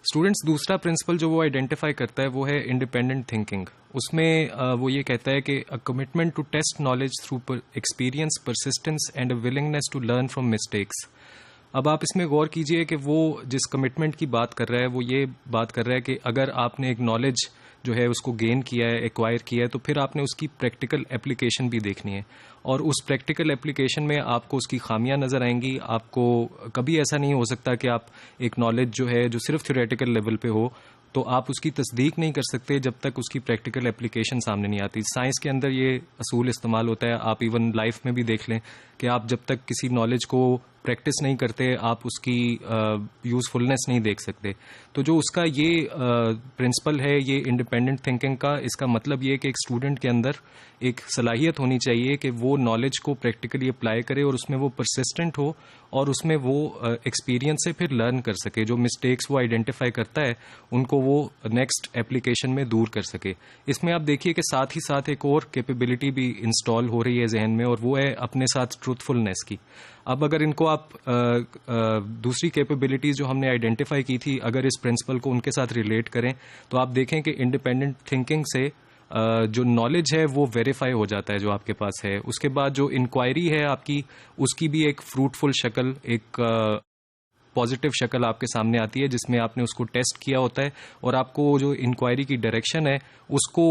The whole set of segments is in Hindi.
स्टूडेंट्स दूसरा प्रिंसिपल जो वो आइडेंटिफाई करता है वो है इंडिपेंडेंट थिंकिंग। उसमें वो ये कहता है कि a commitment to test knowledge through experience, persistence and a willingness to learn from mistakes. अब आप इसमें गौर कीजिए कि वो जिस कमिटमेंट की बात कर रहा है वो ये बात कर रहा है कि अगर आपने एक नॉलेज जो है उसको गेन किया है, एक्वायर किया है, तो फिर आपने उसकी प्रैक्टिकल एप्लीकेशन भी देखनी है। और उस प्रैक्टिकल एप्लीकेशन में आपको उसकी खामियां नज़र आएंगी। आपको कभी ऐसा नहीं हो सकता कि आप एक नॉलेज जो है जो सिर्फ थ्योरेटिकल लेवल पे हो तो आप उसकी तस्दीक नहीं कर सकते जब तक उसकी प्रैक्टिकल एप्लीकेशन सामने नहीं आती। साइंस के अंदर ये असूल इस्तेमाल होता है। आप इवन लाइफ में भी देख लें कि आप जब तक किसी नॉलेज को प्रैक्टिस नहीं करते आप उसकी यूज़फुलनेस नहीं देख सकते। तो जो उसका ये प्रिंसिपल है ये इंडिपेंडेंट थिंकिंग का, इसका मतलब ये कि एक स्टूडेंट के अंदर एक सलाहियत होनी चाहिए कि वो नॉलेज को प्रैक्टिकली अप्लाई करे और उसमें वो परसिस्टेंट हो और उसमें वो एक्सपीरियंस से फिर लर्न कर सके। जो मिस्टेक्स वो आइडेंटिफाई करता है उनको वो नेक्स्ट एप्लीकेशन में दूर कर सके। इसमें आप देखिए कि साथ ही साथ एक और कैपेबिलिटी भी इंस्टॉल हो रही है जहन में, और वो है अपने साथ ट्रूथफुलनेस की। अब अगर इनको आप दूसरी कैपेबिलिटीज जो हमने आइडेंटिफाई की थी अगर इस प्रिंसिपल को उनके साथ रिलेट करें तो आप देखें कि इंडिपेंडेंट थिंकिंग से जो नॉलेज है वो वेरीफाई हो जाता है जो आपके पास है। उसके बाद जो इंक्वायरी है आपकी उसकी भी एक फ्रूटफुल शक्ल, एक पॉजिटिव शक्ल आपके सामने आती है जिसमें आपने उसको टेस्ट किया होता है और आपको जो इंक्वायरी की डायरेक्शन है उसको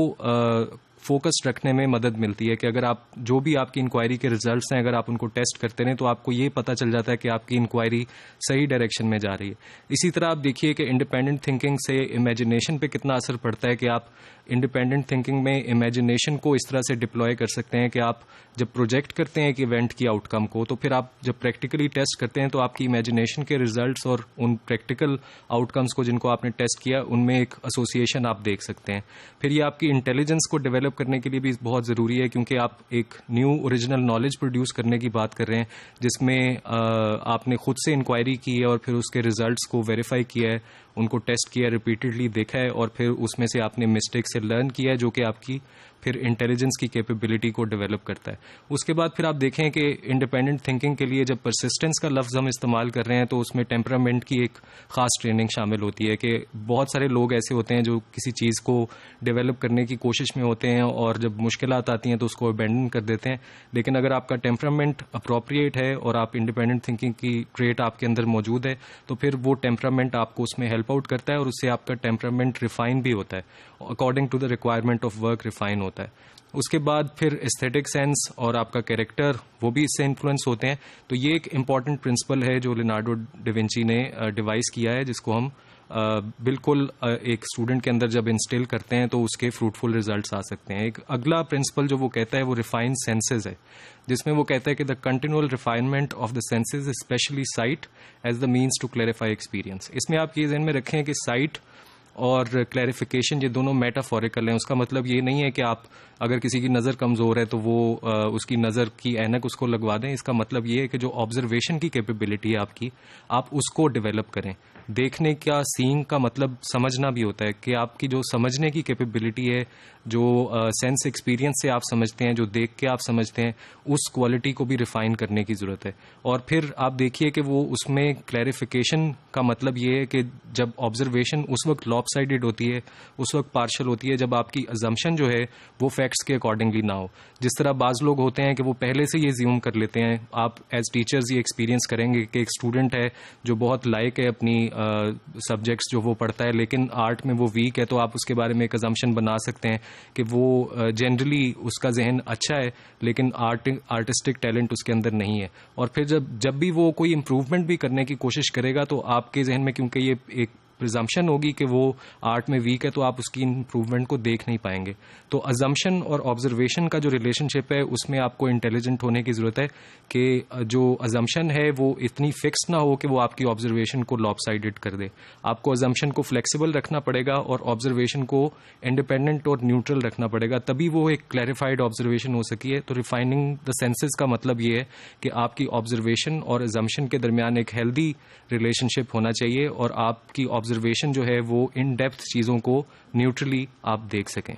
फोकस रखने में मदद मिलती है कि अगर आप जो भी आपकी इंक्वायरी के रिजल्ट्स हैं अगर आप उनको टेस्ट करते रहें तो आपको ये पता चल जाता है कि आपकी इंक्वायरी सही डायरेक्शन में जा रही है। इसी तरह आप देखिए कि इंडिपेंडेंट थिंकिंग से इमेजिनेशन पे कितना असर पड़ता है कि आप इंडिपेंडेंट थिंकिंग में इमेजिनेशन को इस तरह से डिप्लॉय कर सकते हैं कि आप जब प्रोजेक्ट करते हैं कि इवेंट की आउटकम को तो फिर आप जब प्रैक्टिकली टेस्ट करते हैं तो आपकी इमेजिनेशन के रिजल्ट्स और उन प्रैक्टिकल आउटकम्स को जिनको आपने टेस्ट किया उनमें एक एसोसिएशन आप देख सकते हैं। फिर ये आपकी इंटेलिजेंस को डेवलप करने के लिए भी बहुत ज़रूरी है क्योंकि आप एक न्यू ओरिजिनल नॉलेज प्रोड्यूस करने की बात कर रहे हैं जिसमें आपने खुद से इंक्वायरी की है और फिर उसके रिजल्ट्स को वेरीफाई किया है, उनको टेस्ट किया, रिपीटेडली देखा है और फिर उसमें से आपने मिस्टेक से लर्न किया है जो कि आपकी फिर इंटेलिजेंस की कैपेबिलिटी को डेवलप करता है। उसके बाद फिर आप देखें कि इंडिपेंडेंट थिंकिंग के लिए जब परसिस्टेंस का लफ्ज़ हम इस्तेमाल कर रहे हैं तो उसमें टेम्परामेंट की एक ख़ास ट्रेनिंग शामिल होती है कि बहुत सारे लोग ऐसे होते हैं जो किसी चीज़ को डेवलप करने की कोशिश में होते हैं और जब मुश्किलात आती हैं तो उसको अबैंडन कर देते हैं। लेकिन अगर आपका टेम्परामेंट अप्रोप्रिएट है और आप इंडिपेंडेंट थिंकिंग की ट्रेट आपके अंदर मौजूद है तो फिर वो टेम्परामेंट आपको उसमें हेल्प आउट करता है और उससे आपका टेम्परामेंट रिफाइन भी होता है, according to the requirement of work refine होता है। उसके बाद फिर एस्थेटिक सेंस और आपका कैरेक्टर वो भी इससे इन्फ्लुएंस होते हैं। तो ये एक इम्पॉर्टेंट प्रिंसिपल है जो लियोनार्डो डा विंची ने डिवाइस किया है जिसको हम बिल्कुल एक स्टूडेंट के अंदर जब इंस्टिल करते हैं तो उसके फ्रूटफुल रिजल्ट्स आ सकते हैं। एक अगला प्रिंसिपल जो वो कहता है वो रिफाइंड सेंसेस है जिसमें वो कहता है कि the continual refinement of the senses specially sight as the means to clarify experience. इसमें आप ये ध्यान में रखें कि साइट और क्लैरिफिकेशन ये दोनों मेटाफोरिकल हैं। उसका मतलब ये नहीं है कि आप अगर किसी की नज़र कमज़ोर है तो वो उसकी नज़र की ऐनक उसको लगवा दें। इसका मतलब ये है कि जो ऑब्जर्वेशन की कैपेबिलिटी है आपकी आप उसको डेवलप करें। देखने का, सीइंग का मतलब समझना भी होता है कि आपकी जो समझने की कैपेबिलिटी है, जो सेंस एक्सपीरियंस से आप समझते हैं, जो देख के आप समझते हैं, उस क्वालिटी को भी रिफाइन करने की ज़रूरत है। और फिर आप देखिए कि वो उसमें क्लैरिफिकेशन का मतलब ये है कि जब ऑब्जर्वेशन उस वक्त लॉपसाइडेड होती है, उस वक्त पार्शल होती है जब आपकी अजम्पशन जो है वो फैक्ट्स के अकॉर्डिंगली ना हो। जिस तरह बाज़ लोग होते हैं कि वो पहले से ये ज्यूम कर लेते हैं। आप एज टीचर्स ये एक्सपीरियंस करेंगे कि एक स्टूडेंट है जो बहुत लायक है अपनी सब्जेक्ट्स जो वो पढ़ता है लेकिन आर्ट में वो वीक है तो आप उसके बारे में एक अजम्पशन बना सकते हैं कि वो जनरली उसका जहन अच्छा है लेकिन आर्टिस्टिक टैलेंट उसके अंदर नहीं है। और फिर जब भी वो कोई इम्प्रूवमेंट भी करने की कोशिश करेगा तो आपके जहन में क्योंकि ये एक प्रिजम्पशन होगी कि वो आर्ट में वीक है तो आप उसकी इम्प्रूवमेंट को देख नहीं पाएंगे। तो अजम्पशन और ऑब्जर्वेशन का जो रिलेशनशिप है उसमें आपको इंटेलिजेंट होने की ज़रूरत है कि जो अजम्पशन है वो इतनी फिक्स ना हो कि वो आपकी ऑब्जर्वेशन को लॉपसाइडेड कर दे। आपको अजम्पशन को फ्लेक्सिबल रखना पड़ेगा और ऑब्जर्वेशन को इंडिपेंडेंट और न्यूट्रल रखना पड़ेगा, तभी वो एक क्लैरिफाइड ऑब्जर्वेशन हो सकी है। तो रिफाइनिंग द सेंसेस का मतलब ये है कि आपकी ऑब्जर्वेशन और अजम्पशन के दरमियान एक हेल्दी रिलेशनशिप होना चाहिए और आपकी ऑब्जर्वेशन जो है वो इन डेप्थ चीज़ों को न्यूट्रली आप देख सकें।